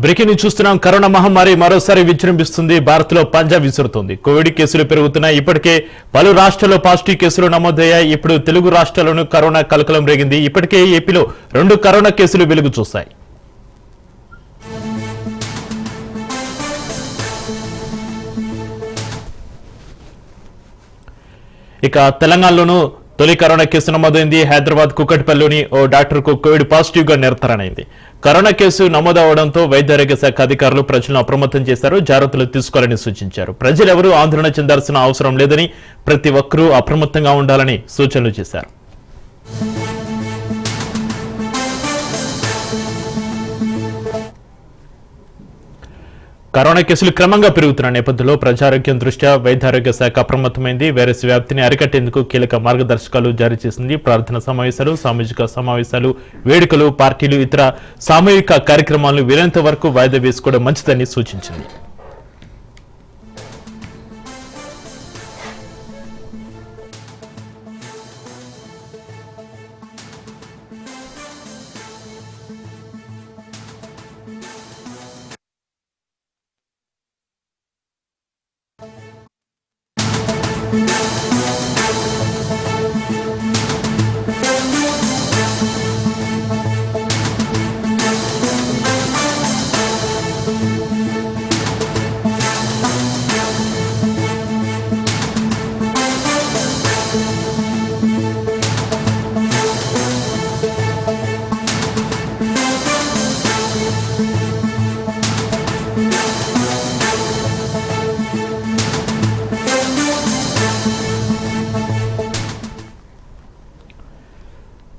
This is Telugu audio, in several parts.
బ్రేకింగ్ న్యూస్ చూస్తున్నాం. కరోనా మహమ్మారి మరోసారి విజృంభిస్తుంది. భారత్లో పంజా విసురుతోంది. కోవిడ్ కేసులు పెరుగుతున్నాయి. ఇప్పటికే పలు రాష్ట్రాల్లో పాజిటివ్ కేసులు నమోదయ్యాయి. ఇప్పుడు తెలుగు రాష్ట్రాల్లోనూ కరోనా కలకలం రేగింది. ఇప్పటికే ఏపీలో 2 కరోనా కేసులు వెలుగు చూశాయి. ఇక తెలంగాణలోనూ తొలి కరోనా కేసు నమోదైంది. హైదరాబాద్ కుకట్పల్లిలోని ఓ డాక్టర్కు కోవిడ్ పాజిటివ్ గా నిర్ధారణైంది. కరోనా కేసు నమోదవడంతో వైద్యారోగ్య శాఖ అధికారులు ప్రజలను అప్రమత్తం చేశారు. జాగ్రత్తలు తీసుకోవాలని సూచించారు. ప్రజలెవరూ ఆందోళన చెందాల్సిన అవసరం లేదని, ప్రతి ఒక్కరూ అప్రమత్తంగా ఉండాలని సూచనలు చేశారు. కరోనా కేసులు క్రమంగా పెరుగుతున్న నేపథ్యంలో ప్రజారోగ్యం దృష్ట్యా వైద్యారోగ్య శాఖ అప్రమత్తమైంది. వైరస్ వ్యాప్తిని అరికట్టేందుకు కీలక మార్గదర్శకాలు జారీ చేసింది. ప్రార్థన సమావేశాలు, సామాజిక సమావేశాలు, వేడుకలు, పార్టీలు, ఇతర సామూహిక కార్యక్రమాలను వీలైనంత వరకు వాయిదా వేసుకోవడం మంచిదని సూచించింది.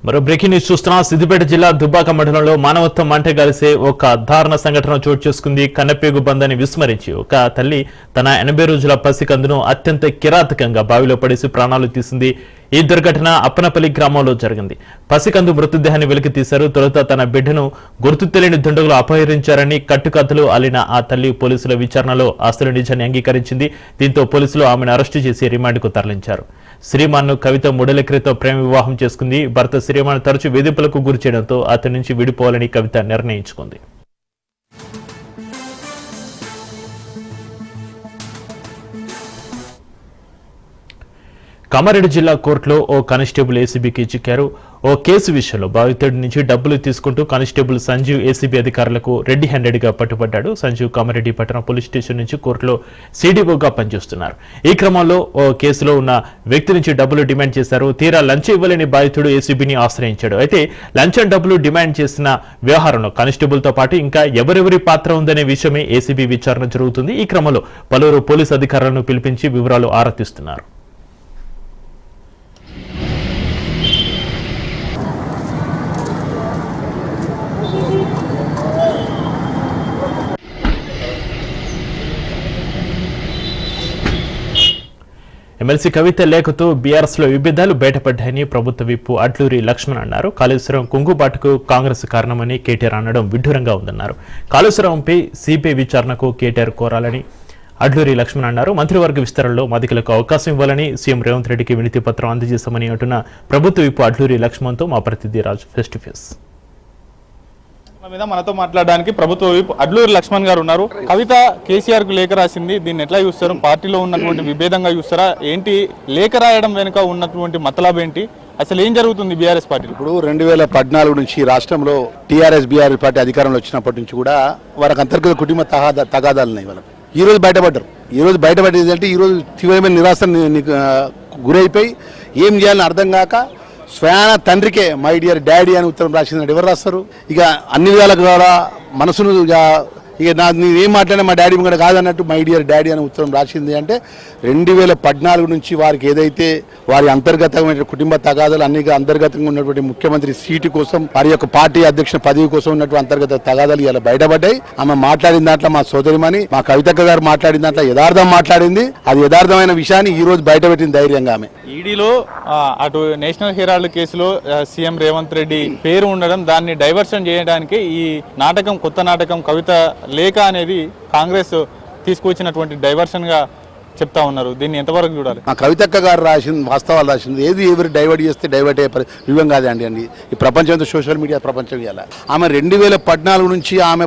మరో బ్రేకింగ్ న్యూస్ చూస్తున్నాం. సిద్దిపేట జిల్లా దుబ్బాక మండలంలో మానవత్వం మంటగాలిసే ఒక దారుణ సంఘటన చోటు చేసుకుంది. కన్నపేగు బంధాన్ని విస్మరించి ఒక తల్లి తన 80 రోజుల పసికందును అత్యంత కిరాతకంగా బావిలో పడేసి ప్రాణాలు తీసింది. ఈ దుర్ఘటన అప్పనపల్లి గ్రామంలో జరిగింది. పసికందు మృతదేహాన్ని వెలికి తీశారు. తొలుత తన బిడ్డను గుర్తు తెలియని దుండగులు అపహరించారని కట్టుకథలు అల్లిన ఆ తల్లి పోలీసుల విచారణలో అసలు నిజాన్ని అంగీకరించింది. దీంతో పోలీసులు ఆమెను అరెస్టు చేసి రిమాండ్కు తరలించారు. శ్రీమాన్ను కవిత 3 ఏళ్ల క్రితం ప్రేమ వివాహం చేసుకుంది. భర్త శ్రీమాన్ తరచూ వేధింపులకు గురి చేయడంతో అతని నుంచి విడిపోవాలని కవిత నిర్ణయించుకుంది. కామారెడ్డి జిల్లా కోర్టులో ఓ కానిస్టేబుల్ ఏసీబీకి చిక్కారు. ఓ కేసు విషయంలో బాధితుడి నుంచి డబ్బులు తీసుకుంటూ కానిస్టేబుల్ సంజీవ్ ఏసీబీ అధికారులకు రెడ్డి హ్యాండెడ్ గా పట్టుబడ్డాడు. సంజీవ్ కామారెడ్డి పట్టణ పోలీస్ స్టేషన్ నుంచి కోర్టులో సీడీఓగా పనిచేస్తున్నారు. ఈ క్రమంలో ఓ కేసులో ఉన్న వ్యక్తి నుంచి డబ్బులు డిమాండ్ చేశారు. తీరా లంచం ఇవ్వలేని బాధితుడు ఏసీబీని ఆశ్రయించాడు. అయితే లంచం డబ్బులు డిమాండ్ చేసిన వ్యవహారంలో కానిస్టేబుల్ తో పాటు ఇంకా ఎవరెవరి పాత్ర ఉందనే విషయమే ఏసీబీ విచారణ జరుగుతుంది. ఈ క్రమంలో పలువురు పోలీసు అధికారులను పిలిపించి వివరాలు ఆరా తీస్తున్నారు. ఎమ్మెల్సీ కవిత లేఖతో బీఆర్ఎస్ లో విభేదాలు బయటపడ్డాయని ప్రభుత్వ విప్ అడ్లూరి లక్ష్మణ్ అన్నారు. కాళేశ్వరం కుంగుబాటుకు కాంగ్రెస్ కారణమని కేటీఆర్ అనడం విడ్డూరంగా ఉందన్నారు. కాళేశ్వరంపై సిబిఐ విచారణకు కేటీఆర్ కోరాలని అడ్లూరి లక్ష్మణ్ అన్నారు. మంత్రివర్గ విస్తరణలో మదికలకు అవకాశం ఇవ్వాలని సీఎం రేవంత్ రెడ్డికి వినతి పత్రం అందజేశామని అంటున్న ప్రభుత్వ విప్ అడ్లూరి లక్ష్మణ్తో మా ప్రతినిధి రాజు ఫేస్ టు ఫేస్. మీద మనతో మాట్లాడడానికి ప్రభుత్వ విప్ అడ్లూరి లక్ష్మణ్ గారు ఉన్నారు. కవిత కేసీఆర్ కు లేఖ రాసింది. దీన్ని ఎట్లా చూస్తారు? పార్టీలో ఉన్నటువంటి విభేదంగా చూస్తారా ఏంటి? లేఖ రాయడం వెనుక ఉన్నటువంటి మతలబ్ ఏంటి? అసలు ఏం జరుగుతుంది బీఆర్ఎస్ పార్టీ? ఇప్పుడు 2014 నుంచి రాష్ట్రంలో టీఆర్ఎస్ బీఆర్ఎస్ పార్టీ అధికారంలో వచ్చినప్పటి నుంచి కూడా వారికి అంతర్గత కుటుంబ తగాదాలు ఉన్నాయి. వాళ్ళకి ఈ రోజు బయటపడ్డారు. ఈ రోజు బయటపడేది అంటే ఈ రోజు తీవ్రమైన నిరాశ గురైపోయి ఏం చేయాలని అర్థం కాక స్వయాన తండ్రికే మై డియర్ డాడీ అని ఉత్తరం రాసిందంటే ఎవరు రాస్తారు? ఇక అన్ని విధాలకు కూడా మనసును ఇక నేనేం మాట్లాడినా మా డాడీ కూడా కాదన్నట్టు మై డియర్ డాడీ అని ఉత్తరం రాసింది. అంటే 2014 నుంచి వారికి ఏదైతే వారి అంతర్గతమైన కుటుంబ తగాదాలు అన్ని అంతర్గతంగా ఉన్నటువంటి ముఖ్యమంత్రి సీటు కోసం వారి యొక్క పార్టీ అధ్యక్ష పదవి కోసం ఉన్నటువంటి అంతర్గత తగాదాలు ఇలా బయటపడ్డాయి. ఆమె మాట్లాడిన దాంట్లో మా సోదరిమణి మా కవితక్క గారు మాట్లాడిన దాంట్లో యథార్థం మాట్లాడింది. అది యథార్థమైన విషయాన్ని ఈ రోజు బయటపెట్టిన ధైర్యంగా ఆమె. ఈడీలో అటు నేషనల్ హెరాల్డ్ కేసులో సీఎం రేవంత్ రెడ్డి పేరు ఉండడం, దాన్ని డైవర్షన్ చేయడానికి ఈ నాటకం, కొత్త నాటకం కవిత లేఖ అనేది కాంగ్రెస్ తీసుకొచ్చినటువంటి డైవర్షన్గా చెప్తా ఉన్నారు. దీన్ని ఎంతవరకు చూడాలి? మా కవితక్క గారు రాసింది వాస్తవాలు రాసింది. ఏది ఎవరు డైవర్ట్ చేస్తే డైవర్ట్ అయ్యే యుగం కాదండి. ఈ ప్రపంచంతో సోషల్ మీడియా ప్రపంచం ఇవ్వాలి. ఆమె 2014 నుంచి ఆమె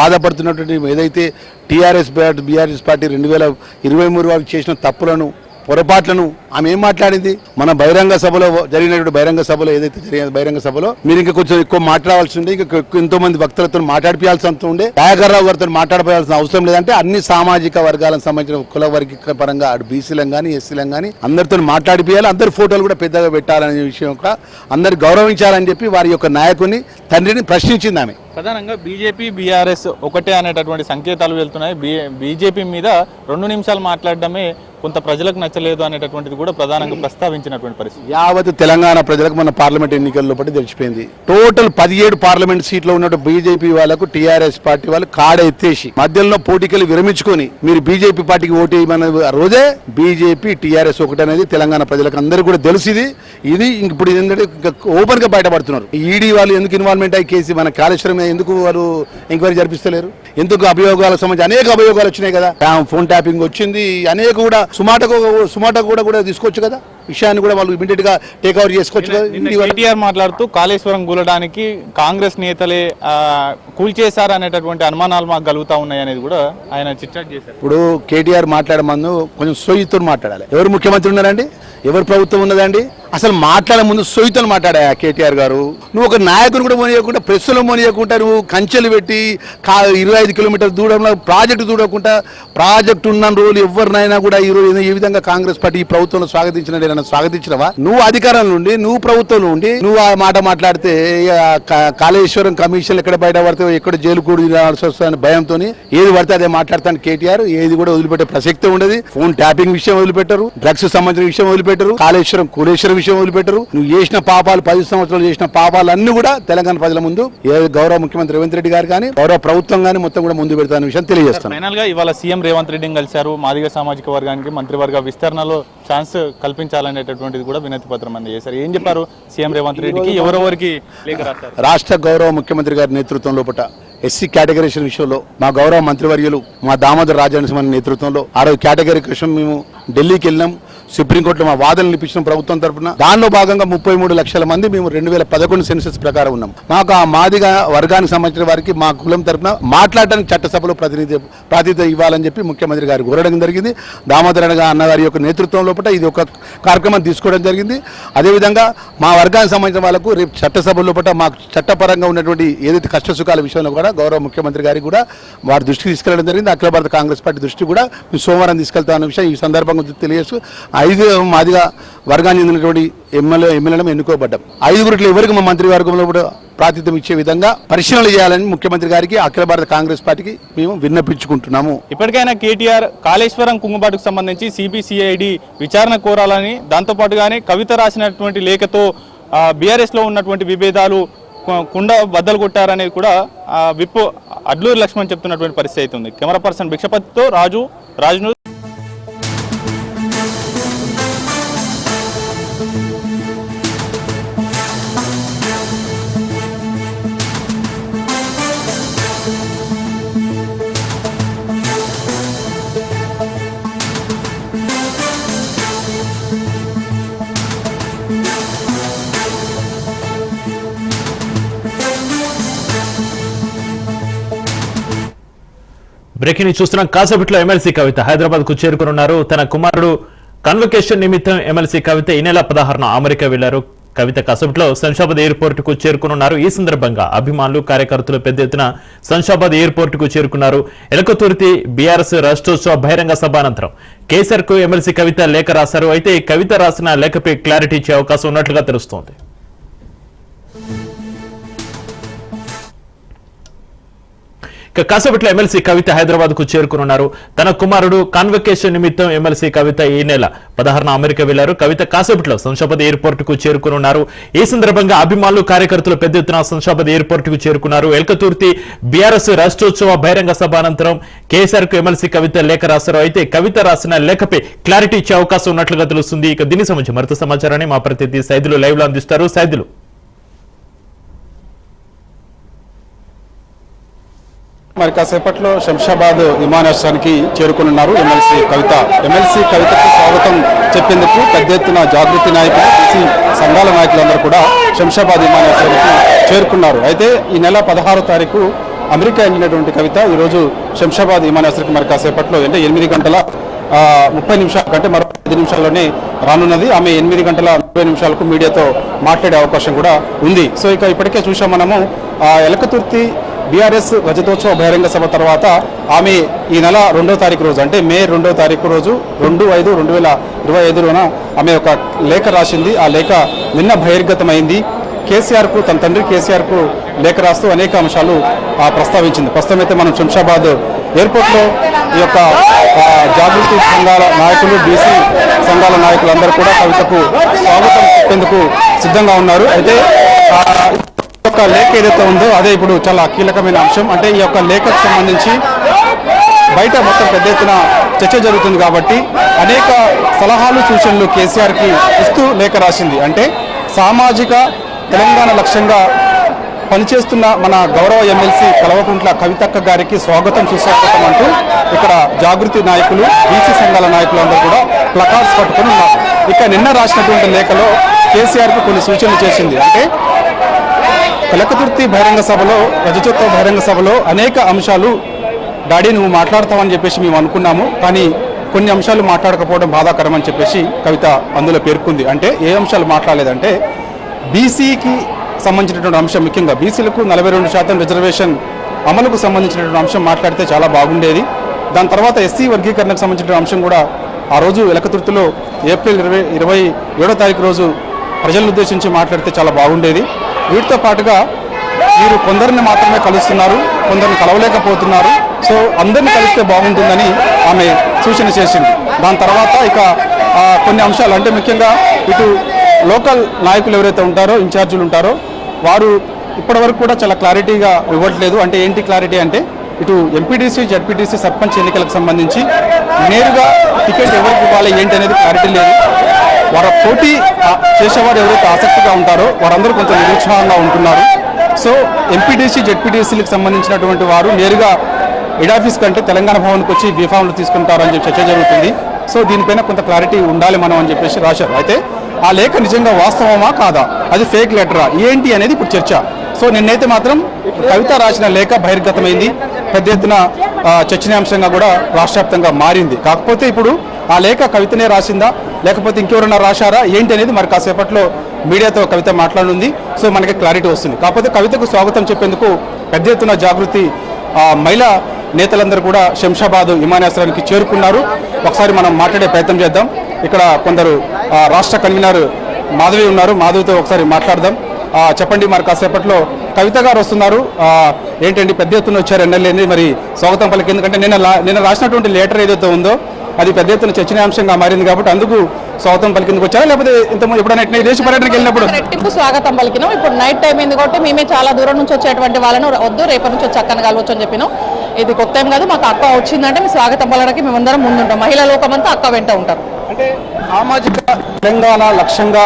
బాధపడుతున్నటువంటి ఏదైతే టీఆర్ఎస్ బీఆర్ఎస్ పార్టీ 2023 వరకు చేసిన తప్పులను పొరపాట్లను ఆమె ఏం మాట్లాడింది? మన బహిరంగ సభలో జరిగినటువంటి బహిరంగ సభలో ఏదైతే జరిగిన బహిరంగ సభలో మీరు ఇంకా కొంచెం ఎక్కువ మాట్లాడాల్సి ఉండే, ఇంకా ఎంతో మంది వక్తలతో మాట్లాడిపోయాల్సి ఉండే, దయాకర్రావు గారితో మాట్లాడిపోయాల్సిన అవసరం లేదంటే అన్ని సామాజిక వర్గాలకు సంబంధించిన కుల వర్గీకరణ పరంగా అటు బీసీలం కానీ ఎస్సీలం కానీ అందరితో మాట్లాడిపోయాలి, అందరి ఫోటోలు కూడా పెద్దగా పెట్టాలనే విషయం కూడా అందరు గౌరవించాలని చెప్పి వారి యొక్క నాయకుని తండ్రిని ప్రశ్నించింది ఆమె. ప్రధానంగా బీజేపీ బీఆర్ఎస్ ఒకటే అనేటటువంటి సంకేతాలు వెళ్తున్నాయి. బీజేపీ మీద 2 నిమిషాలు మాట్లాడడమే కొంత ప్రజలకు నచ్చలేదు అనేటటువంటిది కూడా ప్రధానంగా ప్రస్తావించినటువంటి పరిస్థితి. యావత్ తెలంగాణ ప్రజలకు మన పార్లమెంట్ ఎన్నికల్లో పట్టి తెలిసిపోయింది. టోటల్ 17 పార్లమెంట్ సీట్లు ఉన్నట్టు బీజేపీ వాళ్ళకు టీఆర్ఎస్ పార్టీ వాళ్ళు కాడ ఎత్తేసి మధ్యలో పోటీకెళ్ళి విరమించుకొని మీరు బీజేపీ పార్టీకి ఓటు వేయమన్న రోజే బీజేపీ టీఆర్ఎస్ ఒకటి అనేది తెలంగాణ ప్రజలకు అందరూ కూడా తెలిసింది. ఇది ఇప్పుడు ఏంటంటే ఓపెన్ గా బయటపడుతున్నారు. ఈడీ వాళ్ళు ఎందుకు ఇన్వాల్వ్మెంట్ అయ్యి కేసు మన కాళేశ్వరం ఎందుకు వాళ్ళు ఎంక్వైరీ జరిపిస్తలేరు? ఎందుకు అభియోగాలకు సంబంధించి అనేక అభియోగాలు వచ్చినాయి కదా. ఫోన్ ట్యాపింగ్ వచ్చింది, అనేక కూడా సుమాటో కూడా తీసుకోవచ్చు కదా. విషయాన్ని కూడా వాళ్ళు ఇమీడియట్ గా టేక్ ఓవర్ చేసుకోవచ్చు కదా. కేటీఆర్ మాట్లాడుతూ కాళేశ్వరం కూలడానికి కాంగ్రెస్ నేతలే కూల్చేశారు అనేటటువంటి అనుమానాలు మాకు కలుగుతా ఉన్నాయి అనేది కూడా ఆయన చిట్చాట్ చేశారు. ఇప్పుడు కేటీఆర్ మాట్లాడే ముందు కొంచెం సోయితో మాట్లాడాలి. ఎవరు ముఖ్యమంత్రి ఉన్నారండి? ఎవరు ప్రభుత్వం ఉన్నదండి? అసలు మాట్లాడే ముందు సోయితో మాట్లాడా కేటీఆర్ గారు. నువ్వు ఒక నాయకుని కూడా మోనియకుండా, ప్రెస్సులో మోనియకుండా, నువ్వు కంచెలు పెట్టి 25 కిలోమీటర్ దూరంలో ప్రాజెక్టు చూడకుండా, ప్రాజెక్టు ఉన్న రోజులు ఎవరినైనా కూడా ఈ రోజు ఏ విధంగా కాంగ్రెస్ పార్టీ ఈ ప్రభుత్వంలో స్వాగతించినవా? నువ్వు అధికారం నుండి, నువ్వు ప్రభుత్వం నుండి నువ్వు ఆ మాట మాట్లాడితే కాళేశ్వరం కమిషన్ ఎక్కడ బయట పడితే ఎక్కడ జైలు కూడి వస్తుందని భయంతో ఏది పడితే అదే మాట్లాడతాను కేటీఆర్. ఏది కూడా వదిలిపెట్టే ప్రసక్తే ఉండదు. ఫోన్ ట్యాపింగ్ విషయం వదిలిపెట్టరు, డ్రగ్స్ సంబంధించిన విషయం వదిలిపెట్టరు, కూలేశ్వరం విషయం వదిలిపెట్టరు. నువ్వు చేసిన పాపాలు 10 సంవత్సరాలు చేసిన పాపాలు అన్ని కూడా తెలంగాణ ప్రజల ముందు గౌరవ ముఖ్యమంత్రి రేవంత్ రెడ్డి గారు కానీ గౌరవ ప్రభుత్వం కానీ మొత్తం కూడా ముందు పెడతాన విషయం తెలియజేస్తాను. ఫైనల్ గా ఇవాళ సీఎం రేవంత్ రెడ్డిని కలిశారు. మాదిగ సామాజిక వర్గానికి మంత్రివర్గ విస్తరణలో ఛాన్స్ కల్పించాలనేటటువంటిది కూడా వినతి పత్రం అందజేశారు. ఏం చెప్పారు సీఎం రేవంత్ రెడ్డికి? ఎవరెవరికి లేఖ రాశారు? రాష్ట్ర గౌరవ ముఖ్యమంత్రి గారి నేతృత్వం లోపల ఎస్సీ కేటగిరీషన్ విషయంలో మా గౌరవ మంత్రివర్యులు మా దామోదర్ రాజనరసింహన్ నేతృత్వంలో 6 కేటగిరీ కోసం మేము ఢిల్లీకి వెళ్ళినాం. సుప్రీంకోర్టులో మా వాదనలు ఇప్పించిన ప్రభుత్వం తరఫున దానిలో భాగంగా 33 లక్షల మంది మేము 2011 సెన్సస్ ప్రకారం ఉన్నాం. మాకు ఆ మాదిగ వర్గానికి సంబంధించిన వారికి మా కులం తరఫున మాట్లాడడానికి చట్టసభలో ప్రాతినిధ్యం ఇవ్వాలని చెప్పి ముఖ్యమంత్రి గారు కోరడం జరిగింది. దామోదర్ అన్నగారి యొక్క నేతృత్వం లోపల ఇది ఒక కార్యక్రమం తీసుకోవడం జరిగింది. అదేవిధంగా మా వర్గానికి సంబంధించిన వాళ్ళకు రేపు చట్టసభ లోపల మాకు చట్టపరంగా ఉన్నటువంటి ఏదైతే కష్ట సుఖాల విషయంలో కూడా గౌరవ ముఖ్యమంత్రి గారికి కూడా వారి దృష్టికి తీసుకెళ్లడం జరిగింది. అఖిల భారత కాంగ్రెస్ పార్టీ దృష్టి కూడా సోమవారం తీసుకెళ్తామన్న విషయం ఈ సందర్భంగా తెలియజేస్తూ 5 మాదిగా వర్గానికి చెందినటువంటి ఎమ్మెల్యేలను ఎన్నుకోబడ్డాం. 5 ఎవరికి మా మంత్రివర్గంలో కూడా ప్రాతినిధ్యం ఇచ్చే విధంగా పరిశీలన చేయాలని ముఖ్యమంత్రి గారికి అఖిల భారత కాంగ్రెస్ పార్టీకి మేము విన్నపించుకుంటున్నాము. ఇప్పటికైనా కేటీఆర్ కాళేశ్వరం కుంగుబాటుకు సంబంధించి సిబిసిఐడి విచారణ కోరాలని, దాంతోపాటుగానే కవిత రాసినటువంటి లేఖతో బీఆర్ఎస్ లో ఉన్నటువంటి విభేదాలు కుండ బద్దలు కొట్టారనేది కూడా విప్ అడ్లూరి లక్ష్మణ్ చెప్తున్నటువంటి పరిస్థితి అవుతుంది. కెమెరా పర్సన్ భిక్షపతితో రాజు న్యూస్. బ్రేకింగ్ చూస్తున్నాం. కాసేపట్లో ఎమ్మెల్సీ కవిత హైదరాబాద్ కు చేరుకున్నారు. తన కుమారుడు కన్వకేషన్ నిమిత్తం ఎమ్మెల్సీ కవిత ఈ నెల 16న అమెరికా వెళ్లారు. కవిత కాసేపట్లో శంషాబాద్ ఎయిర్పోర్ట్ కు చేరుకున్నారు. ఈ సందర్భంగా అభిమానులు కార్యకర్తలు పెద్ద ఎత్తున శంషాబాద్ ఎయిర్పోర్ట్ కు చేరుకున్నారు. ఎలకతుర్తి బీఆర్ఎస్ రాష్ట్రోత్సవ బహిరంగ సభ అనంతరం కేసీఆర్ కు ఎమ్మెల్సీ కవిత లేఖ రాశారు. అయితే కవిత రాసిన లేఖపై క్లారిటీ ఇచ్చే అవకాశం ఉన్నట్లుగా తెలుస్తోంది. కాసేపట్లో ఎమ్మెల్సీ కవిత హైదరాబాద్ కు చేరుకున్నారు. తన కుమారుడు కాన్వకేషన్ నిమిత్తం ఎమ్మెల్సీ కవిత ఈ నెల 16న అమెరికా వెళ్లారు. కవిత కాసేపట్లో శంషాబాద్ ఎయిర్పోర్ట్ కు చేరుకున్నారు. ఈ సందర్భంగా అభిమానులు కార్యకర్తలు పెద్ద ఎత్తున శంషాబాద్ ఎయిర్పోర్ట్ కు చేరుకున్నారు. ఎల్కతుర్తి బీఆర్ఎస్ రాష్ట్రోత్సవ బహిరంగ సభ అనంతరం కేసీఆర్ కు ఎమ్మెల్సీ కవిత లేఖ రాశారు. అయితే కవిత రాసిన లేఖపై క్లారిటీ ఇచ్చే అవకాశం ఉన్నట్లుగా తెలుస్తుంది. ఇక దీనికి సంబంధించి మరింత సమాచారాన్ని మా ప్రతినిధి సైదులు లైవ్ లో అందిస్తారు. సైదులు, మరి కాసేపట్లో శంషాబాద్ విమానాశ్రయానికి చేరుకున్నారు ఎమ్మెల్సీ కవిత. ఎమ్మెల్సీ కవితకు స్వాగతం చెప్పేందుకు పెద్ద ఎత్తున జాగృతి నాయకులు, బీసీ సంఘాల నాయకులందరూ కూడా శంషాబాద్ విమానాశ్రయానికి చేరుకున్నారు. అయితే ఈ నెల 16వ తారీఖు అమెరికా వెళ్ళినటువంటి కవిత ఈరోజు శంషాబాద్ విమానాశ్రయానికి మరి కాసేపట్లో అంటే 8 గంటల 30 నిమిషాల కంటే మరో 5 నిమిషాల్లోనే రానున్నది. ఆమె 8 గంటల 30 నిమిషాలకు మీడియాతో మాట్లాడే అవకాశం కూడా ఉంది. సో ఇక ఇప్పటికే చూసాం మనము ఎలకతుర్తి బీఆర్ఎస్ రజతోత్సవ బహిరంగ సభ తర్వాత ఆమె ఈ నెల 2వ తారీఖు రోజు అంటే మే 2వ తారీఖు రోజు 2/5/2025 ఆమె ఒక లేఖ రాసింది. ఆ లేఖ నిన్న బహిర్గతమైంది. కేసీఆర్కు, తన తండ్రి కేసీఆర్కు లేఖ రాస్తూ అనేక అంశాలు ప్రస్తావించింది. ప్రస్తుతం అయితే మనం శంషాబాద్ ఎయిర్పోర్ట్లో ఈ యొక్క జాగృతి సంఘాల నాయకులు, బీసీ సంఘాల నాయకులందరూ కూడా కవితకు స్వాగతం చెప్పేందుకు సిద్ధంగా ఉన్నారు. అయితే యొక్క లేఖ ఏదైతే ఉందో అదే ఇప్పుడు చాలా కీలకమైన అంశం. అంటే ఈ యొక్క లేఖకు సంబంధించి బయట మొత్తం పెద్ద ఎత్తున చర్చ జరుగుతుంది కాబట్టి అనేక సలహాలు, సూచనలు కేసీఆర్కి ఇస్తూ లేఖ రాసింది. అంటే సామాజిక తెలంగాణ లక్ష్యంగా పనిచేస్తున్న మన గౌరవ ఎమ్మెల్సీ కల్వకుంట్ల కవితక్క గారికి స్వాగతం, సుస్వాగతం అంటూ ఇక్కడ జాగృతి నాయకులు, బీసీ సంఘాల నాయకులు అందరూ కూడా ప్లకార్డ్స్ పట్టుకుని ఉన్నారు. ఇక నిన్న రాసినటువంటి లేఖలో కేసీఆర్కు కొన్ని సూచనలు చేసింది. అంటే ఎలకతుర్తి బహిరంగ సభలో, రజతోత్సవ బహిరంగ సభలో అనేక అంశాలు డాడీ నువ్వు మాట్లాడతావని చెప్పేసి మేము అనుకున్నాము, కానీ కొన్ని అంశాలు మాట్లాడకపోవడం బాధాకరం అని చెప్పేసి కవిత అందులో పేర్కొంది. అంటే ఏ అంశాలు మాట్లాడలేదంటే బీసీకి సంబంధించినటువంటి అంశం, ముఖ్యంగా బీసీలకు 42% రిజర్వేషన్ అమలుకు సంబంధించినటువంటి అంశం మాట్లాడితే చాలా బాగుండేది. దాని తర్వాత ఎస్సీ వర్గీకరణకు సంబంధించిన అంశం కూడా ఆ రోజు ఎలకతుర్తిలో ఏప్రిల్ 27వ తారీఖు రోజు ప్రజలను ఉద్దేశించి మాట్లాడితే చాలా బాగుండేది. వీటితో పాటుగా మీరు కొందరిని మాత్రమే కలుస్తున్నారు, కొందరిని కలవలేకపోతున్నారు, సో అందరిని కలిస్తే బాగుంటుందని ఆమె సూచన చేసింది. దాని తర్వాత ఇక కొన్ని అంశాలు అంటే ముఖ్యంగా ఇటు లోకల్ నాయకులు ఎవరైతే ఉంటారో, ఇన్ఛార్జీలు ఉంటారో వారు ఇప్పటివరకు కూడా చాలా క్లారిటీగా ఇవ్వట్లేదు. అంటే ఏంటి క్లారిటీ అంటే ఇటు ఎంపీటీసీ, జడ్పీటీసీ, సర్పంచ్ ఎన్నికలకు సంబంధించి నేరుగా టికెట్ ఎవరికి ఇవ్వాలి ఏంటి అనేది క్లారిటీ లేదు. వారు పోటీ చేసేవారు ఎవరైతే ఆసక్తిగా ఉంటారో వారందరూ కొంచెం నిరుత్సాహంగా ఉంటున్నారు. సో ఎంపీటీసీ, జడ్పీటీసీలకు సంబంధించినటువంటి వారు నేరుగా హెడ్ ఆఫీస్ కంటే తెలంగాణ భవన్కి వచ్చి బీఫామ్లు తీసుకుంటారు అని చెప్పి చర్చ జరుగుతుంది. సో దీనిపైన కొంత క్లారిటీ ఉండాలి మనం అని చెప్పేసి రాశారు. అయితే ఆ లేఖ నిజంగా వాస్తవమా కాదా, అది ఫేక్ లెటరా ఏంటి అనేది ఇప్పుడు చర్చ. సో నిన్నైతే మాత్రం కవిత రాసిన లేఖ బహిర్గతమైంది, పెద్ద ఎత్తున చర్చనీయాంశంగా కూడా రాష్ట్ర వ్యాప్తంగా మారింది. కాకపోతే ఇప్పుడు ఆ లేఖ కవితనే రాసిందా లేకపోతే ఇంకెవరైనా రాశారా ఏంటి అనేది మరి కాసేపట్లో మీడియాతో కవిత మాట్లాడనుంది. సో మనకి క్లారిటీ వస్తుంది. కాకపోతే కవితకు స్వాగతం చెప్పేందుకు పెద్ద ఎత్తున జాగృతి మహిళా నేతలందరూ కూడా శంషాబాద్ విమానాశ్రయానికి చేరుకున్నారు. ఒకసారి మనం మాట్లాడే ప్రయత్నం చేద్దాం. ఇక్కడ కొందరు రాష్ట్ర కన్వీనర్ మాధవి ఉన్నారు, మాధవితో ఒకసారి మాట్లాడదాం. చెప్పండి, మరి కాసేపట్లో కవిత గారు వస్తున్నారు, ఏంటండి పెద్ద ఎత్తున వచ్చారు ఎమ్మెల్యేని, మరి స్వాగతం పలికి. ఎందుకంటే నిన్న రాసినటువంటి లెటర్ ఏదైతే ఉందో అది పెద్ద ఎత్తున చర్చనీయాంశంగా మారింది కాబట్టి అందుకు స్వాగతం పలికిందుకు వచ్చారా లేకపోతే ఎప్పుడైనా దేశ పర్యటనకి వెళ్ళినప్పుడు రెట్టింపు స్వాగతం పలికినాం. ఇప్పుడు నైట్ టైం అయింది కాబట్టి మేమే చాలా దూరం నుంచి వచ్చేటువంటి వాళ్ళను వద్దు, రేపటి నుంచి వచ్చి అక్కన కలవచ్చు అని చెప్పినాం. ఇది కొత్త ఏం కాదు, మాకు అక్క వచ్చిందంటే మేము స్వాగతం పలకడానికి మేమందరం ముందుంటాం. మహిళా లోకమంతా అక్క వెంట ఉంటారు. అంటే సామాజిక తెలంగాణ లక్ష్యంగా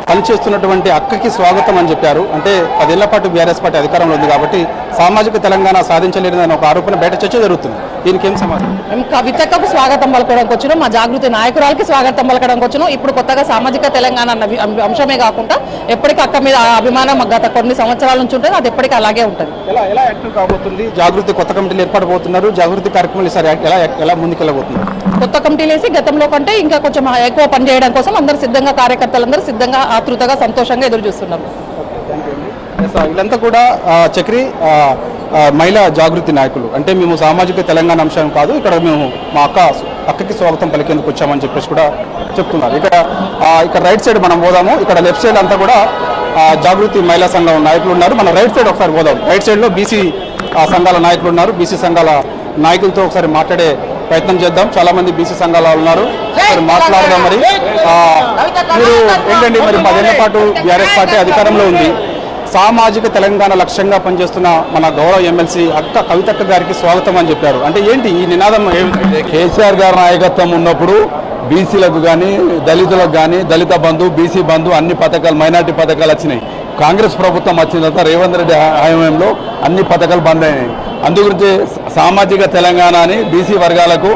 పనిచేస్తున్నటువంటి అక్కకి స్వాగతం అని చెప్పారు. అంటే 10 ఏళ్ల పాటు బీఆర్ఎస్ పార్టీ అధికారంలో ఉంది కాబట్టి సామాజిక తెలంగాణ సాధించలేదని ఒక ఆరోపణ బయట చర్చ జరుగుతుంది. దీనికి ఏం సమాధానం? మేము కవితకు స్వాగతం పలకడానికి వచ్చినాం, మా జాగృతి నాయకురాలకి స్వాగతం పలకడానికి వచ్చినాం. ఇప్పుడు కొత్తగా సామాజిక తెలంగాణ అన్న అంశమే కాకుండా ఎప్పటికీ అక్క మీద అభిమానం గత కొన్ని సంవత్సరాల నుంచి ఉంటుంది, అది ఎప్పటికీ అలాగే ఉంటుంది. ఎలా యాక్టివ్ కాబోతుంది? జాగృతి కొత్త కమిటీలు ఏర్పడబోతున్నారు, జాగృతి కార్యక్రమాలు ఈసారి ఎలా ముందుకెళ్ళబోతున్నారు? కొత్త కమిటీలు వేసి గతంలో కంటే ఇంకా కొంచెం ఎక్కువ పనిచేయడం కోసం అందరూ సిద్ధంగా, కార్యకర్తలందరూ సిద్ధంగా, ఆతృతగా, సంతోషంగా ఎదురు చూస్తున్నారు. వీళ్ళంతా కూడా చక్రి మహిళా జాగృతి నాయకులు. అంటే మేము సామాజిక తెలంగాణ అంశం కాదు, ఇక్కడ మేము మా అక్కకి స్వాగతం పలికేందుకు వచ్చామని చెప్పేసి కూడా చెప్తున్నారు. ఇక్కడ రైట్ సైడ్ మనం పోదాము. ఇక్కడ లెఫ్ట్ సైడ్ అంతా కూడా జాగృతి మహిళా సంఘం నాయకులు ఉన్నారు. మనం రైట్ సైడ్ ఒకసారి పోదాం. రైట్ సైడ్లో బీసీ సంఘాల నాయకులు ఉన్నారు. బీసీ సంఘాల నాయకులతో ఒకసారి మాట్లాడే ప్రయత్నం చేద్దాం. చాలా మంది బీసీ సంఘాల ఉన్నారు, మాట్లాడదాం. మరి మీరు ఏంటండి, మరి 10 ఏళ్ల పాటు బీఆర్ఎస్ పార్టీ అధికారంలో ఉంది, సామాజిక తెలంగాణ లక్ష్యంగా పనిచేస్తున్న మన గౌరవ ఎమ్మెల్సీ అక్క కవితక్క గారికి స్వాగతం అని చెప్పారు. అంటే ఏంటి ఈ నినాదం? కేసీఆర్ గారి నాయకత్వం ఉన్నప్పుడు బీసీలకు కానీ, దళితులకు కానీ, దళిత బంధు, బీసీ బంధు అన్ని పథకాలు, మైనార్టీ పథకాలు వచ్చినాయి. కాంగ్రెస్ ప్రభుత్వం వచ్చిన తర్వాత రేవంత్ రెడ్డి హయాంలో అన్ని పథకాలు బంద్ అయినాయి. అందు గురించి సామాజిక తెలంగాణ అని బీసీ వర్గాలకు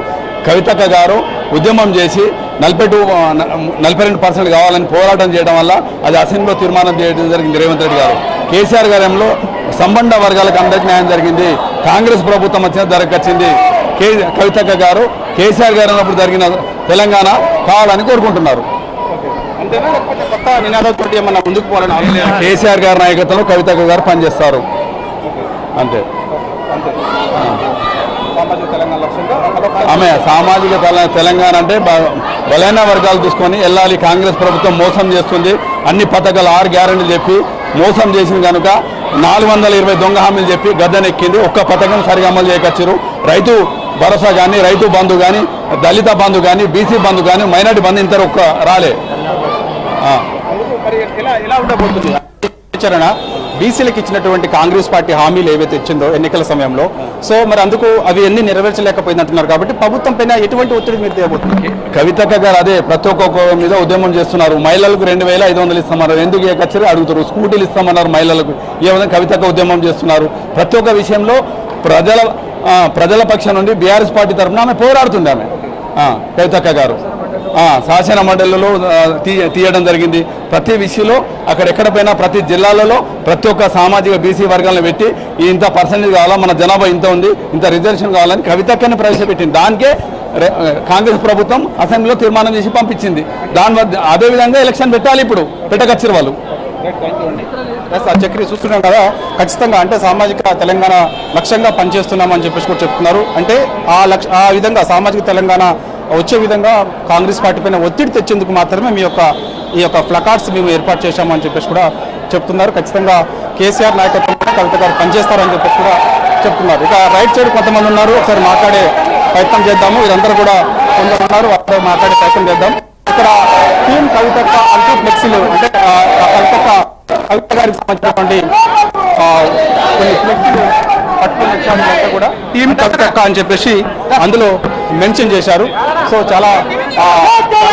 కవితక్క గారు ఉద్యమం చేసి 42% కావాలని పోరాటం చేయడం వల్ల అది అసెంబ్లీలో తీర్మానం చేయడం జరిగింది రేవంత్ రెడ్డి గారు. కేసీఆర్ గారంలో సంబంధ వర్గాలకు అందరికీ న్యాయం జరిగింది. కాంగ్రెస్ ప్రభుత్వం వచ్చిన దరకొచ్చింది. కవితక్క గారు కేసీఆర్ గారు అన్నప్పుడు జరిగిన తెలంగాణ కావాలని కోరుకుంటున్నారు. కొత్త నినాదాలతో ఏమన్నా ముందుకు పోవాలని కేసీఆర్ గారి నాయకత్వంలో కవితక్క గారు పనిచేస్తారు అంతే. ఆమె సామాజిక తెలంగాణ అంటే బలైన వర్గాలు తీసుకొని వెళ్ళాలి. కాంగ్రెస్ ప్రభుత్వం మోసం చేస్తుంది. అన్ని పథకాలు 6 గ్యారెంటీలు చెప్పి మోసం చేసింది కనుక 420 దొంగ హామీలు చెప్పి గద్దెనెక్కింది. ఒక్క పథకం సరిగా అమలు చేయకొచ్చారు. రైతు భరోసా కానీ, రైతు బంధు కానీ, దళిత బంధు కానీ, బీసీ బంధు కానీ, మైనార్టీ బంధు ఇంత ఒక్క రాలే. ఎలా ఉండబోతుంది ఆచరణ? బీసీలకు ఇచ్చినటువంటి కాంగ్రెస్ పార్టీ హామీలు ఏవైతే ఇచ్చిందో ఎన్నికల సమయంలో, సో మరి అందుకు అవి ఎన్ని నెరవేర్చలేకపోయింది అంటున్నారు. కాబట్టి ప్రభుత్వం పైన ఎటువంటి ఒత్తిడి మీరు తేబోతుంది? కవితక్క గారు అదే ప్రతి ఒక్క మీద ఉద్యమం చేస్తున్నారు. మహిళలకు 2500 ఇస్తామన్నారు. ఎందుకు ఏకచ్చరి అడుగుతారు. స్కూటీలు ఇస్తామన్నారు మహిళలకు. ఏ విధంగా కవితక్క ఉద్యమం చేస్తున్నారు. ప్రతి ఒక్క విషయంలో ప్రజల పక్షం నుండి బీఆర్ఎస్ పార్టీ తరఫున ఆమె పోరాడుతుంది. ఆమె కవితక్క గారు శాసన మండలిలో తీయడం జరిగింది. ప్రతి విషయంలో అక్కడెక్కడ పోయినా ప్రతి జిల్లాలలో ప్రతి ఒక్క సామాజిక బీసీ వర్గాలను పెట్టి ఇంత పర్సెంటేజ్ కావాలా, మన జనాభా ఇంత ఉంది, ఇంత రిజర్వేషన్ కావాలని కవితక్కని ప్రవేశపెట్టింది. దానికే కాంగ్రెస్ ప్రభుత్వం అసెంబ్లీలో తీర్మానం చేసి పంపించింది. అదేవిధంగా ఎలక్షన్ పెట్టాలి. ఇప్పుడు పెట్టకొచ్చారు వాళ్ళు. చక్రి చూస్తున్నాం కదా, ఖచ్చితంగా అంటే సామాజిక తెలంగాణ లక్ష్యంగా పనిచేస్తున్నామని చెప్పేసి కూడా చెప్తున్నారు. అంటే ఆ విధంగా సామాజిక తెలంగాణ వచ్చే విధంగా కాంగ్రెస్ పార్టీ పైన ఒత్తిడి తెచ్చేందుకు మాత్రమే ఈ యొక్క ప్లకార్డ్స్ మేము ఏర్పాటు చేశామని చెప్పేసి కూడా చెప్తున్నారు. ఖచ్చితంగా కేసీఆర్ నాయకత్వంలో కవిత గారు పనిచేస్తారని చెప్పేసి కూడా చెప్తున్నారు. ఇక రైట్ సైడ్ కొంతమంది ఉన్నారు, ఒకసారి మాట్లాడే ప్రయత్నం చేద్దాము. వీరందరూ కూడా కొందరు ఉన్నారు, వారితో మాట్లాడే ప్రయత్నం చేద్దాం. ఇక్కడ టీం కవితక్క అంటూ ఫ్లెక్సీలు అంటే కవిత గారికి సంబంధించినటువంటి కొన్ని ఫ్లెక్సీలు పట్టుకుని వచ్చారు కూడా టీం కవితక్క అని చెప్పేసి అందులో మెన్షన్ చేశారు. సో చాలా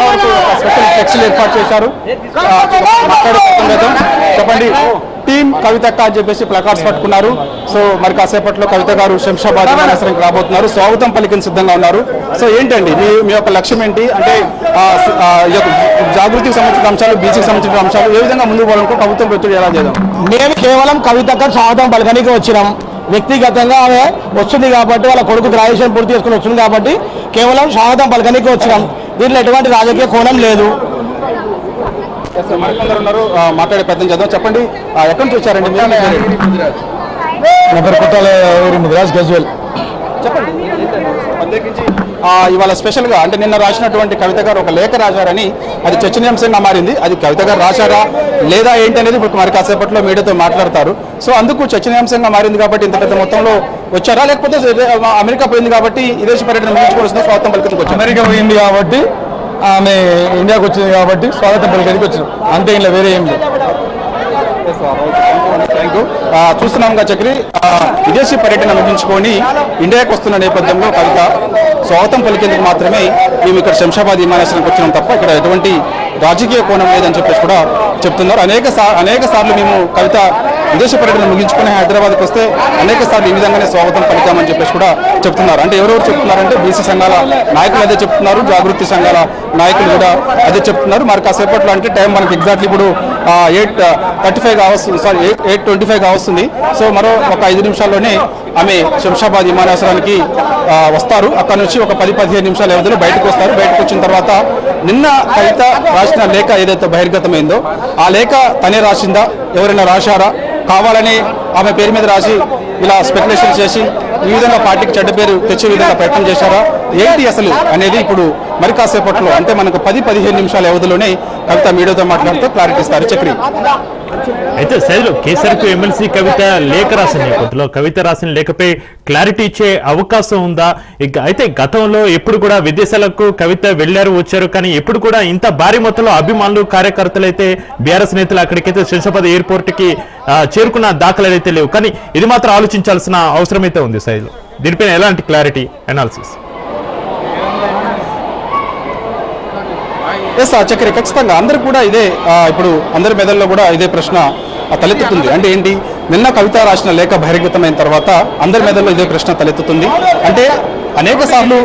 వరకు స్పెషల్ ఫ్లెక్సీలు ఏర్పాటు చేశారు. మాట్లాడే ప్రయత్నం చేద్దాం. చెప్పండి, టీం కవితక్క అని చెప్పేసి ప్లకార్డ్స్ పట్టుకున్నారు. సో మరి కాసేపట్లో కవిత గారు శంషాబాద్ విమానాశ్రయానికి రాబోతున్నారు. స్వాగతం పలికిన సిద్ధంగా ఉన్నారు. సో ఏంటండి మీ యొక్క లక్ష్యం ఏంటి? అంటే జాగృతికి సంబంధించిన అంశాలు, బీసీకి సంబంధించిన అంశాలు ఏ విధంగా ముందుకు పోవాలనుకో ప్రభుత్వం ఒత్తిడి ఎలా చేద్దాం? మేము కేవలం కవితక్క స్వాగతం పలకనికి వచ్చినాం. వ్యక్తిగతంగా ఆమె వస్తుంది కాబట్టి, వాళ్ళ కొడుకు గ్రాడ్యుయేషన్ పూర్తి చేసుకుని వస్తుంది కాబట్టి కేవలం స్వాగతం పలకనికి వచ్చినాం. దీంట్లో ఎటువంటి రాజకీయ కోణం లేదు. ఉన్నారు, మాట్లాడే ప్రయత్నం చేద్దాం. చెప్పండి, ఎక్కడి నుంచి వచ్చారండి? ముద్రాజ్ గజ్వెల్. చెప్పండి, ప్రత్యేకించి ఇవాళ స్పెషల్గా అంటే నిన్న రాసినటువంటి కవిత గారు ఒక లేఖ రాశారని అది చర్చనీయాంశంగా మారింది. అది కవిత గారు రాశారా లేదా ఏంటి అనేది ఇప్పుడు మరి కాసేపట్లో మీడియాతో మాట్లాడతారు. సో అందుకు చర్చనీయాంశంగా మారింది కాబట్టి ఇంత పెద్ద మొత్తంలో వచ్చారా, లేకపోతే అమెరికా పోయింది కాబట్టి విదేశీ పర్యటన ముగించుకోవాల్సిన స్వాగతం పలికడానికి వచ్చారు? అమెరికా పోయింది కాబట్టి, ఆమె ఇండియాకి వచ్చింది కాబట్టి స్వాగతం పలికనికి వచ్చినాం. అంతే, ఇలా వేరే ఏం లేదు. Thank you. చూస్తున్నాం కదా చక్రి, విదేశీ పర్యటన ముగించుకొని ఇండియాకి వస్తున్న నేపథ్యంలో కవిత స్వాగతం పలికేందుకు మాత్రమే మేము ఇక్కడ శంషాబాద్ విమానాశ్రయానికి వచ్చినాం తప్ప ఇక్కడ ఎటువంటి రాజకీయ కోణం లేదని చెప్పేసి కూడా చెప్తున్నారు. అనేక సార్లు మేము కవిత విదేశీ పర్యటన ముగించుకుని హైదరాబాద్కి వస్తే అనేక సార్లు ఈ విధంగానే స్వాగతం పలికామని చెప్పేసి కూడా చెప్తున్నారు. అంటే ఎవరెవరు చెప్తున్నారంటే బీసీ సంఘాల నాయకులు అదే చెప్తున్నారు, జాగృతి సంఘాల నాయకులు కూడా అదే చెప్తున్నారు. మరి కాసేపట్లో అంటే టైం మనకి ఎగ్జాక్ట్లీ ఇప్పుడు 8:35 కావస్తుంది, సారీ 8:25 కావస్తుంది. సో మరో ఒక 5 నిమిషాల్లోనే ఆమె శంషాబాద్ విమానాశ్రయానికి వస్తారు. అక్కడ నుంచి ఒక 10-15 నిమిషాల వ్యవధిలో బయటకు వస్తారు. బయటకు వచ్చిన తర్వాత నిన్న కవిత రాసిన లేఖ ఏదైతే బహిర్గతమైందో ఆ లేఖ తనే రాసిందా, ఎవరైనా రాశారా, కావాలని ఆమె పేరు మీద రాసి ఇలా స్పెక్యులేషన్ చేసి ఈ విధంగా పార్టీకి చెడ్డ పేరు తెచ్చే విధంగా ప్రయత్నం చేశారా, ఏంటి అసలు అనేది ఇప్పుడు మరి కాసేపట్లో అంటే మనకు 10-15 నిమిషాల వ్యవధిలోనే కవిత మీడియాతో మాట్లాడుతూ క్లారిటీ ఇస్తారు. చక్రి, అయితే సైదులు కేసీఆర్కు ఎమ్మెల్సీ కవిత లేఖ రాసిన నేపథ్యంలో కవిత రాసిన లేఖపై క్లారిటీ ఇచ్చే అవకాశం ఉందా? అయితే గతంలో ఎప్పుడు కూడా విదేశాలకు కవిత వెళ్లారు వచ్చారు, కానీ ఎప్పుడు కూడా ఇంత భారీ మొత్తంలో అభిమానులు కార్యకర్తలు అయితే బీఆర్ఎస్ నేతలు అక్కడికైతే శంషాబాద్ ఎయిర్పోర్ట్ కి చేరుకున్న దాఖలాలు అయితే లేవు. కానీ ఇది మాత్రం ఆలోచించాల్సిన అవసరం అయితే ఉంది సైదులు. దీనిపైన ఎలాంటి క్లారిటీ అనాలిసిస్? చక్రి, ఖచ్చితంగా అందరూ కూడా ఇదే ఇప్పుడు అందరి మెదల్లో కూడా ఇదే ప్రశ్న తలెత్తుతుంది. అంటే ఏంటి, నిన్న కవిత రాసిన లేఖ బహిర్గతమైన తర్వాత అందరి మెదడులో ఇదే ప్రశ్న తలెత్తుతుంది. అంటే అనేక సార్లు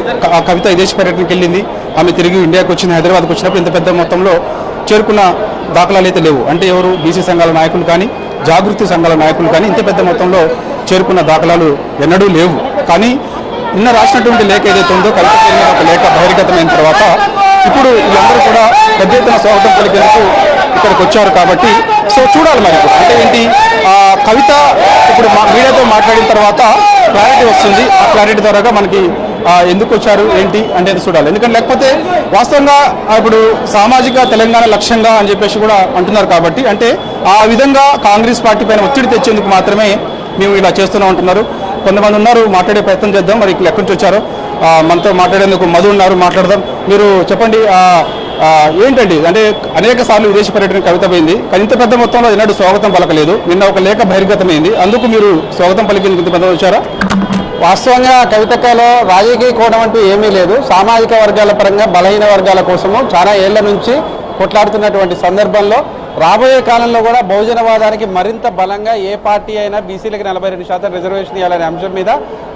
కవిత విదేశీ పర్యటనకి వెళ్ళింది, ఆమె తిరిగి ఇండియాకి వచ్చింది, హైదరాబాద్కి వచ్చినప్పుడు ఇంత పెద్ద మొత్తంలో చేరుకున్న దాఖలాలు అయితే లేవు. అంటే ఎవరు బీసీ సంఘాల నాయకులు కానీ జాగృతి సంఘాల నాయకులు కానీ ఇంత పెద్ద మొత్తంలో చేరుకున్న దాఖలాలు ఎన్నడూ లేవు. కానీ నిన్న రాసినటువంటి లేఖ ఏదైతే ఉందో కవిత పేరు మీద ఒక లేఖ బహిర్గతమైన తర్వాత ఇప్పుడు వీళ్ళందరూ కూడా పెద్ద ఎత్తున స్వాగతం పలికేందుకు ఇక్కడికి వచ్చారు. కాబట్టి సో చూడాలి మరి అంటే ఏంటి, కవిత ఇప్పుడు మీడియాతో మాట్లాడిన తర్వాత క్లారిటీ వస్తుంది. ఆ క్లారిటీ ద్వారా మనకి ఎందుకు వచ్చారు ఏంటి అనేది చూడాలి. ఎందుకంటే లేకపోతే వాస్తవంగా ఇప్పుడు సామాజిక తెలంగాణ లక్ష్యంగా అని చెప్పేసి కూడా అంటున్నారు. కాబట్టి అంటే ఆ విధంగా కాంగ్రెస్ పార్టీ పైన ఒత్తిడి తెచ్చేందుకు మాత్రమే మేము ఇలా చేస్తూనే ఉంటున్నారు. కొంతమంది ఉన్నారు, మాట్లాడే ప్రయత్నం చేద్దాం. మరి ఎక్కడి నుంచి వచ్చారో మనతో మాట్లాడేందుకు మధు ఉన్నారు, మాట్లాడదాం. మీరు చెప్పండి, ఏంటండి అంటే అనేక సార్లు విదేశీ పర్యటన కవిత పోయింది, కానీ ఇంత పెద్ద మొత్తంలో ఎన్నడూ స్వాగతం పలకలేదు. నిన్న ఒక లేఖ బహిర్గతమైంది, అందుకు మీరు స్వాగతం పలికేందుకు ఇంత పెద్ద వచ్చారా? వాస్తవంగా కవితకలో రాజకీయ కోణం అంటూ ఏమీ లేదు. సామాజిక వర్గాల పరంగా బలహీన వర్గాల కోసము చాలా ఏళ్ల నుంచి కొట్లాడుతున్నటువంటి సందర్భంలో రాబోయే కాలంలో కూడా బహుజనవాదానికి మరింత బలంగా ఏ పార్టీ అయినా బీసీలకు 42% రిజర్వేషన్ ఇవ్వాలనే అంశం మీద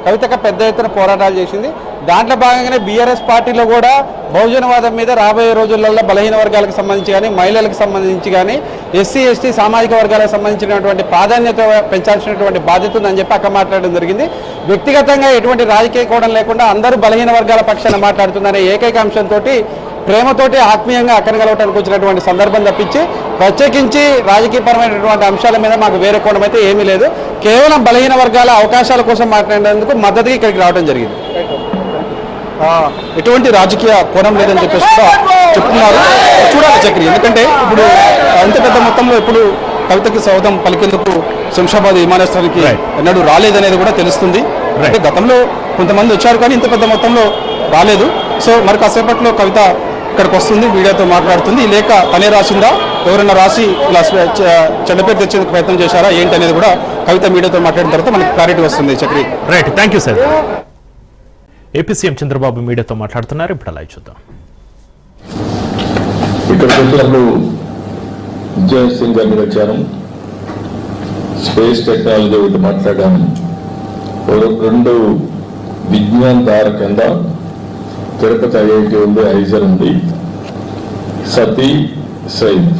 కవితక పెద్ద ఎత్తున పోరాటాలు చేసింది. దాంట్లో భాగంగానే బీఆర్ఎస్ పార్టీలో కూడా బహుజనవాదం మీద రాబోయే రోజులలో బలహీన వర్గాలకు సంబంధించి కానీ మహిళలకు సంబంధించి కానీ ఎస్సీ ఎస్టీ సామాజిక వర్గాలకు సంబంధించినటువంటి ప్రాధాన్యత పెంచాల్సినటువంటి బాధ్యత ఉందని చెప్పి అక్క మాట్లాడడం జరిగింది. వ్యక్తిగతంగా ఎటువంటి రాజకీయ కోణం లేకుండా అందరూ బలహీన వర్గాల పక్షాన మాట్లాడుతుందనే ఏకైక అంశంతో ప్రేమతోటి ఆత్మీయంగా అక్కన కలవటానికి వచ్చినటువంటి సందర్భం తప్పించి ప్రత్యేకించి రాజకీయపరమైనటువంటి అంశాల మీద మాకు వేరే కోణం అయితే ఏమీ లేదు. కేవలం బలహీన వర్గాల అవకాశాల కోసం మాట్లాడేందుకు మద్దతుగా ఇక్కడికి రావడం జరిగింది. ఎటువంటి రాజకీయ కోణం లేదని చెప్పేసి కూడా చెప్తున్నారు. చూడాలి చక్రి, ఎందుకంటే ఇప్పుడు ఇంత పెద్ద మొత్తంలో ఇప్పుడు కవితకి స్వాగతం పలికేందుకు శంషాబాద్ విమానాశ్రయానికి ఎన్నడూ రాలేదనేది కూడా తెలుస్తుంది. అంటే గతంలో కొంతమంది వచ్చారు కానీ ఇంత పెద్ద మొత్తంలో రాలేదు. సో మరి కాసేపట్లో కవిత ఇక్కడికి వస్తుంది, మీడియాతో మాట్లాడుతుంది. ఈ లేఖ తనే రాసిందా, ఎవరైనా రాసి ఇలా చెడ్డ పేరు తెచ్చేందుకు ప్రయత్నం చేశారా ఏంటి అనేది కూడా కవిత మీడియాతో మాట్లాడిన తర్వాత మనకి క్లారిటీ వస్తుంది. Chakri, right, thank you sir. AP CM Chandrababu మీడియాతో మాట్లాడుతున్నారు, ఇప్పుడు అలా చూద్దాం. ఇక్కడికి వచ్చినప్పుడు విజయ్ సింగ్ గారిని వచ్చాను, స్పేస్ టెక్నాలజీ ఒకటి మాట్లాడాను, 2 విజ్ఞాన్ దార కింద తిరుపతి ఐఐటి ఉంది, ఐజర్ ఉంది, సతీ సైఫ్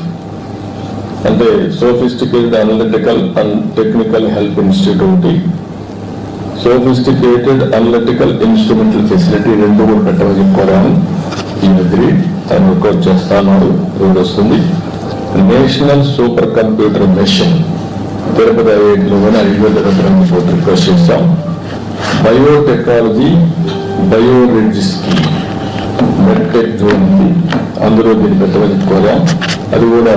అంటే sophisticated analytical and technical help institute ఒకటి, సోఫిస్టికేటెడ్ అనలిటికల్ ఇన్స్ట్రుమెంటల్ ఫెసిలిటీ 2 కూడా పెట్టమని చెప్పాను. ఈ దగ్గర ఆయన వర్కౌట్ చేస్తాను, రోడ్ వస్తుంది. National super computer machine Tirupati ఐఐటిలో కానీ 5,000 రిక్వెస్ట్ చేస్తాం. బయోటెక్నాలజీ బయోరిడ్జ్ స్కీమ్ మెడ్టెక్ జోన్ ఉంది, అందులో దీన్ని పెట్టమని కోరాం. అది కూడా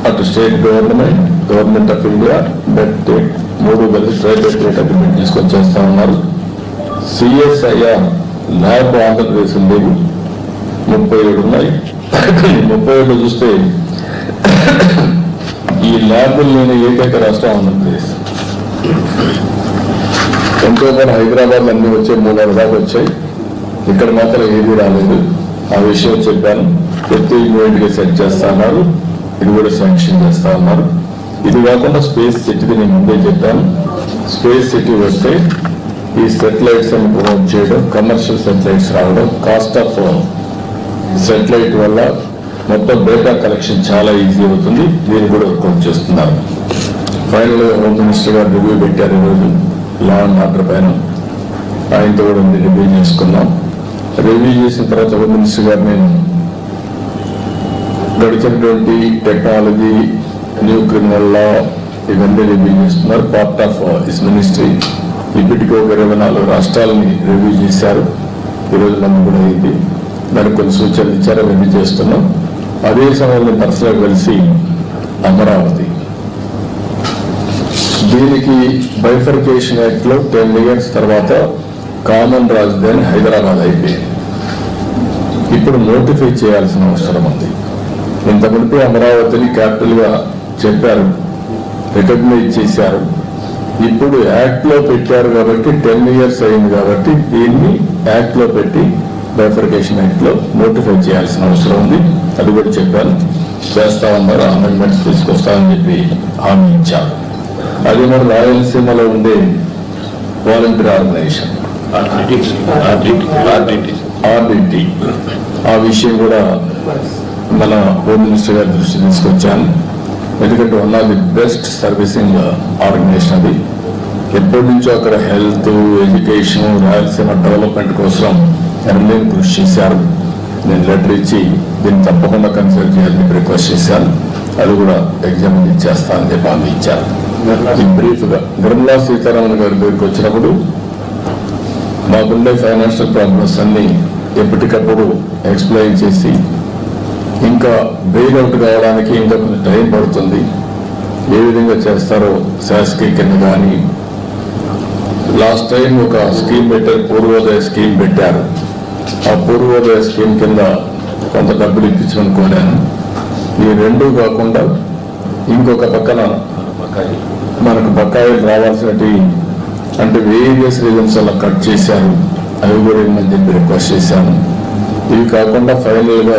అటు state government of India medtech 3 కలిసి ట్రైబెట్ అగ్రిమెంట్ తీసుకొని చేస్తా ఉన్నారు. సిఎస్ఐఆర్ ల్యాబ్ ఆంధ్రప్రదేశ్ లేవు, 37 ఉన్నాయి. 37 చూస్తే ఈ ల్యాబులు లేని ఏకైక రాష్ట్రం ఆంధ్రప్రదేశ్. ఎంతో మంది హైదరాబాద్ అన్ని వచ్చాయి, 3-4 దాకా వచ్చాయి, ఇక్కడ మాత్రం ఏది రాలేదు. ఆ విషయం చెప్పాను. ప్రతి యూనిట్గా సెట్ చేస్తా ఉన్నారు, ఇది కూడా శాంక్షన్ చేస్తా ఉన్నారు. ఇది కాకుండా స్పేస్ సిటీకి నేను ముందే చెప్పాను. స్పేస్ సిటీ వస్తే ఈ సెటిలైట్స్ అని ప్రమోట్ చేయడం, కమర్షియల్ సెటిలైట్స్ రావడం, కాస్ట్ ఆఫ్ సెటిలైట్ వల్ల మొత్తం డేటా కలెక్షన్ చాలా ఈజీ అవుతుంది. దీన్ని కూడా వర్కౌట్ చేస్తున్నారు. ఫైనల్ హోమ్ మినిస్టర్ గారు రివ్యూ పెట్టారు ఈరోజు లా అండ్ ఆర్డర్ పైన, ఆయనతో కూడా రివ్యూ చేసుకున్నాం. రివ్యూ చేసిన తర్వాత హోమ్ మినిస్టర్ గారు నేను గడిచినటువంటి టెక్నాలజీ, న్యూ క్రిమినల్ లా ఇవన్నీ రివ్యూ చేస్తున్నారు. Part of this ministry. ఇప్పటికీ ఒక 24 రాష్ట్రాలని రివ్యూ చేశారు. ఈరోజు మనం కూడా అయింది. దానికి కొన్ని సూచనలు ఇచ్చారు, రివ్యూ చేస్తున్నాం. అదే సమయంలో పర్సనల్గా కలిసి అమరావతి దీనికి బైఫర్కేషన్ యాక్ట్ లో 10 years తర్వాత కామన్ రాజధాని హైదరాబాద్ అయిపోయింది. ఇప్పుడు నోటిఫై చేయాల్సిన అవసరం ఉంది. ఇంతకుముందు అమరావతిని క్యాపిటల్ గా చెప్పారు, రికగ్నైజ్ చేశారు. ఇప్పుడు యాక్ట్ లో పెట్టారు కాబట్టి 10 years అయింది కాబట్టి దీన్ని యాక్ట్ లో పెట్టి బైఫర్కేషన్ యాక్ట్ లో నోటిఫై చేయాల్సిన అవసరం ఉంది. అది కూడా చెప్పాను. చేస్తామన్నారు, అమెండ్మెంట్స్ తీసుకొస్తామని చెప్పి హామీ ఇచ్చారు. అది మన రాయలసీమలో ఉండే వాలంటీర్ ఆర్గనైజేషన్ ఆర్డిటి, ఆ విషయం కూడా మన హోమ్ మినిస్టర్ గారి దృష్టి తీసుకొచ్చాను. ఎందుకంటే one of the best servicing organisation అది. ఎప్పటి నుంచో అక్కడ హెల్త్, ఎడ్యుకేషన్, రాయలసీమ డెవలప్మెంట్ కోసం ఎమ్మెల్యేని కృషి చేశారు. నేను లెటర్ ఇచ్చి దీన్ని తప్పకుండా కన్సిడర్ చేయాలని రిక్వెస్ట్ చేశాను. అది కూడా ఎగ్జామిన్ ఇచ్చేస్తానని చెప్పి హామీ ఇచ్చారు. బ్రీఫ్గా నిర్మలా సీతారామన్ గారి దగ్గరికి వచ్చినప్పుడు మాకుండే ఫైనాన్షియల్ ప్రాబ్లమ్స్ అన్ని ఎప్పటికప్పుడు ఎక్స్ప్లెయిన్ చేసి ఇంకా బెయిల్అవుట్ కావడానికి ఇంకా కొంచెం టైం పడుతుంది, ఏ విధంగా చేస్తారో శాసకీయ కింద కానీ లాస్ట్ టైం ఒక స్కీమ్ పెట్టారు, పూర్వోదయ స్కీమ్ పెట్టారు. ఆ పూర్వోదయ స్కీమ్ కింద కొంత డబ్బులు ఇప్పించమని కోరాను. ఈ రెండూ కాకుండా ఇంకొక పక్కన మనకు బకాయిలు రావాల్సినవి అంటే వేరియస్ రీజన్స్ అలా కట్ చేశారు, అవి కూడా ఇమ్మని చెప్పి రిక్వెస్ట్ చేశాను. ఇవి కాకుండా ఫైనల్గా